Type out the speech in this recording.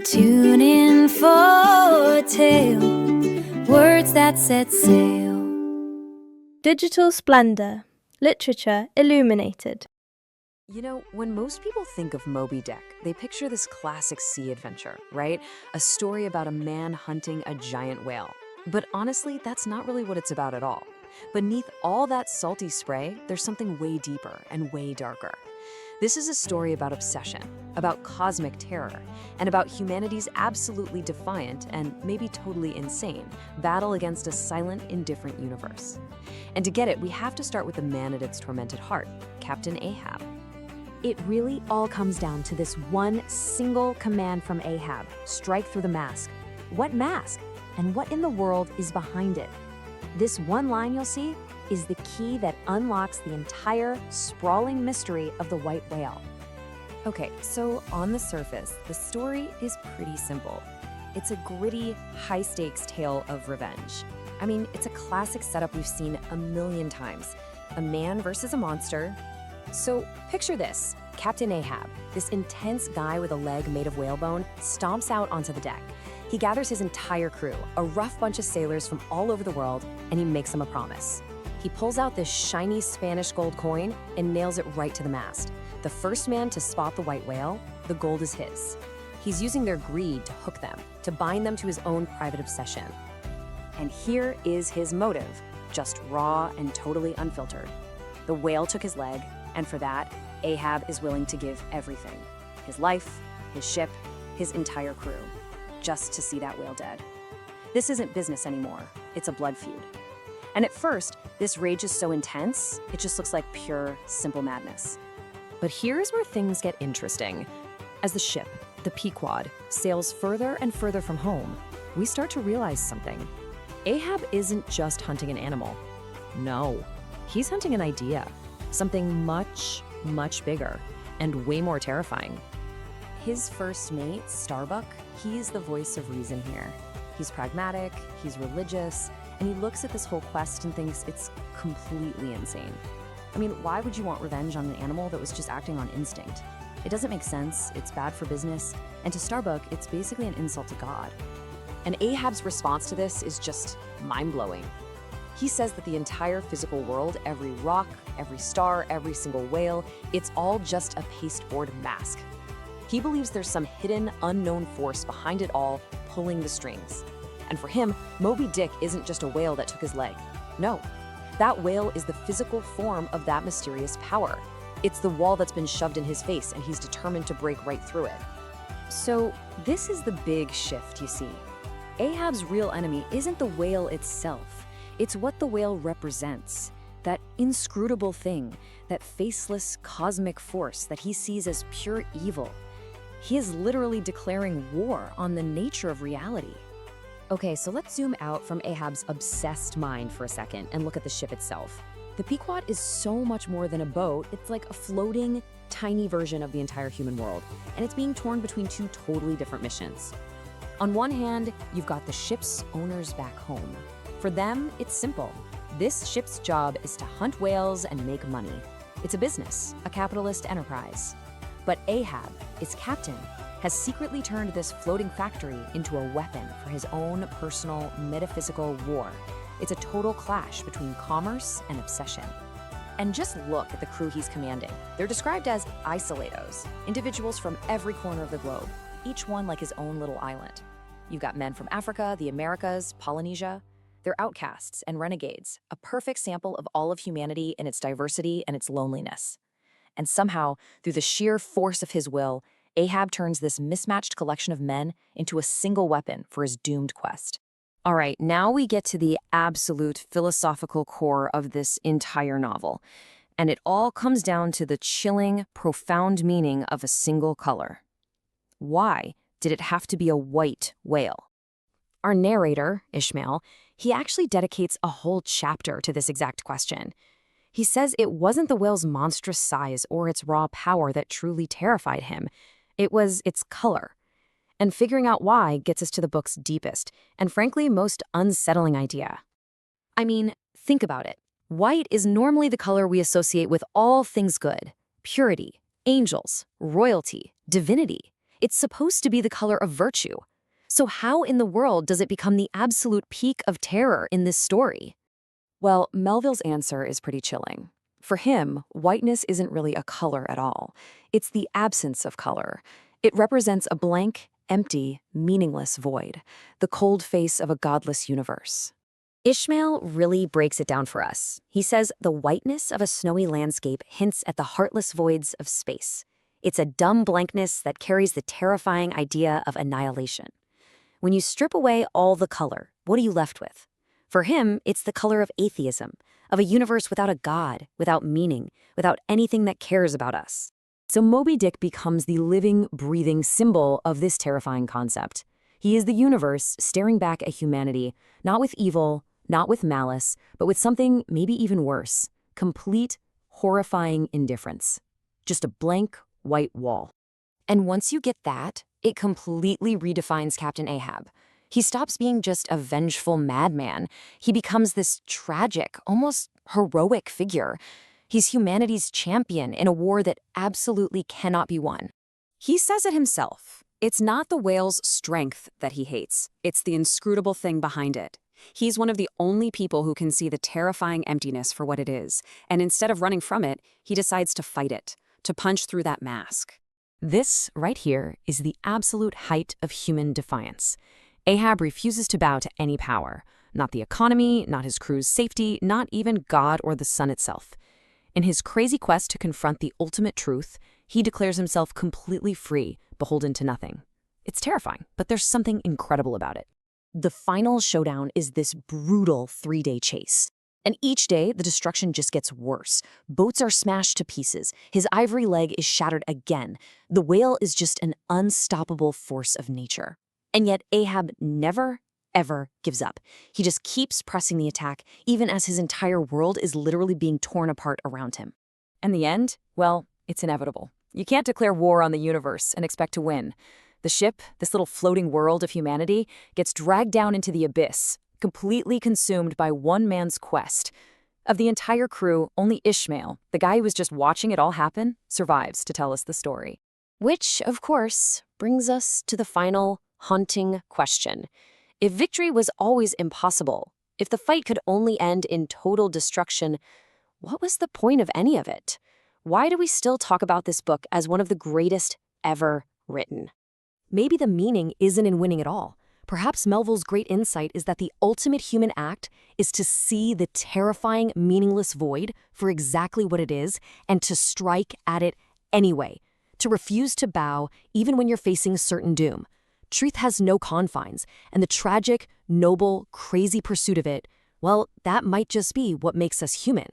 Tune in for a tale, words that set sail. Digital Splendor, Literature Illuminated. You know, when most people think of Moby Dick, they picture this classic sea adventure, right? A story about a man hunting a giant whale. But honestly, that's not really what it's about at all. Beneath all that salty spray, there's something way deeper and way darker. This is a story about obsession, about cosmic terror, and about humanity's absolutely defiant and maybe totally insane battle against a silent, indifferent universe. And to get it, we have to start with the man at its tormented heart, Captain Ahab. It really all comes down to this one single command from Ahab: strike through the mask. What mask? And what in the world is behind it? This one line you'll see is the key that unlocks the entire sprawling mystery of the white whale. Okay, so on the surface, the story is pretty simple. It's a gritty, high-stakes tale of revenge. I mean, it's a classic setup we've seen a million times. A man versus a monster. So picture this. Captain Ahab, this intense guy with a leg made of whalebone, stomps out onto the deck. He gathers his entire crew, a rough bunch of sailors from all over the world, and he makes them a promise. He pulls out this shiny Spanish gold coin and nails it right to the mast. The first man to spot the white whale, the gold is his. He's using their greed to hook them, to bind them to his own private obsession. And here is his motive, just raw and totally unfiltered. The whale took his leg, and for that, Ahab is willing to give everything. His life, his ship, his entire crew, just to see that whale dead. This isn't business anymore, it's a blood feud. And at first, this rage is so intense, it just looks like pure, simple madness. But here's where things get interesting. As the ship, the Pequod, sails further and further from home, we start to realize something. Ahab isn't just hunting an animal. No, he's hunting an idea. Something much, much bigger and way more terrifying. His first mate, Starbuck, he's the voice of reason here. He's pragmatic, he's religious, and he looks at this whole quest and thinks it's completely insane. I mean, why would you want revenge on an animal that was just acting on instinct? It doesn't make sense, it's bad for business, and to Starbuck, it's basically an insult to God. And Ahab's response to this is just mind-blowing. He says that the entire physical world, every rock, every star, every single whale, it's all just a pasteboard mask. He believes there's some hidden, unknown force behind it all, pulling the strings. And for him, Moby Dick isn't just a whale that took his leg. No, that whale is the physical form of that mysterious power. It's the wall that's been shoved in his face, and he's determined to break right through it. So this is the big shift, you see. Ahab's real enemy isn't the whale itself. It's what the whale represents. That inscrutable thing, that faceless cosmic force that he sees as pure evil. He is literally declaring war on the nature of reality. Okay, so let's zoom out from Ahab's obsessed mind for a second and look at the ship itself. The Pequod is so much more than a boat. It's like a floating, tiny version of the entire human world, and it's being torn between two totally different missions. On one hand, you've got the ship's owners back home. For them, it's simple. This ship's job is to hunt whales and make money. It's a business, a capitalist enterprise. But Ahab, its captain, has secretly turned this floating factory into a weapon for his own personal, metaphysical war. It's a total clash between commerce and obsession. And just look at the crew he's commanding. They're described as isolados, individuals from every corner of the globe, each one like his own little island. You've got men from Africa, the Americas, Polynesia. They're outcasts and renegades, a perfect sample of all of humanity in its diversity and its loneliness. And somehow, through the sheer force of his will, Ahab turns this mismatched collection of men into a single weapon for his doomed quest. All right, now we get to the absolute philosophical core of this entire novel. And it all comes down to the chilling, profound meaning of a single color. Why did it have to be a white whale? Our narrator, Ishmael, he actually dedicates a whole chapter to this exact question. He says it wasn't the whale's monstrous size or its raw power that truly terrified him. It was its color. And figuring out why gets us to the book's deepest and frankly most unsettling idea. I mean, think about it. White is normally the color we associate with all things good: purity, angels, royalty, divinity. It's supposed to be the color of virtue. So how in the world does it become the absolute peak of terror in this story? Well, Melville's answer is pretty chilling. For him, whiteness isn't really a color at all. It's the absence of color. It represents a blank, empty, meaningless void, the cold face of a godless universe. Ishmael really breaks it down for us. He says the whiteness of a snowy landscape hints at the heartless voids of space. It's a dumb blankness that carries the terrifying idea of annihilation. When you strip away all the color, what are you left with? For him, it's the color of atheism, of a universe without a god, without meaning, without anything that cares about us. So Moby Dick becomes the living, breathing symbol of this terrifying concept. He is the universe staring back at humanity, not with evil, not with malice, but with something maybe even worse, complete, horrifying indifference. Just a blank, white wall. And once you get that, it completely redefines Captain Ahab. He stops being just a vengeful madman. He becomes this tragic, almost heroic figure. He's humanity's champion in a war that absolutely cannot be won. He says it himself. It's not the whale's strength that he hates. It's the inscrutable thing behind it. He's one of the only people who can see the terrifying emptiness for what it is, and instead of running from it, he decides to fight it, to punch through that mask. This, right here, is the absolute height of human defiance. Ahab refuses to bow to any power, not the economy, not his crew's safety, not even God or the sun itself. In his crazy quest to confront the ultimate truth, he declares himself completely free, beholden to nothing. It's terrifying, but there's something incredible about it. The final showdown is this brutal 3-day chase. And each day, the destruction just gets worse. Boats are smashed to pieces. His ivory leg is shattered again. The whale is just an unstoppable force of nature. And yet Ahab never, ever gives up. He just keeps pressing the attack, even as his entire world is literally being torn apart around him. And the end? Well, it's inevitable. You can't declare war on the universe and expect to win. The ship, this little floating world of humanity, gets dragged down into the abyss, completely consumed by one man's quest. Of the entire crew, only Ishmael, the guy who was just watching it all happen, survives to tell us the story. Which, of course, brings us to the final, haunting question. If victory was always impossible, if the fight could only end in total destruction, what was the point of any of it? Why do we still talk about this book as one of the greatest ever written? Maybe the meaning isn't in winning at all. Perhaps Melville's great insight is that the ultimate human act is to see the terrifying, meaningless void for exactly what it is and to strike at it anyway, to refuse to bow even when you're facing certain doom. Truth has no confines, and the tragic, noble, crazy pursuit of it, well, that might just be what makes us human.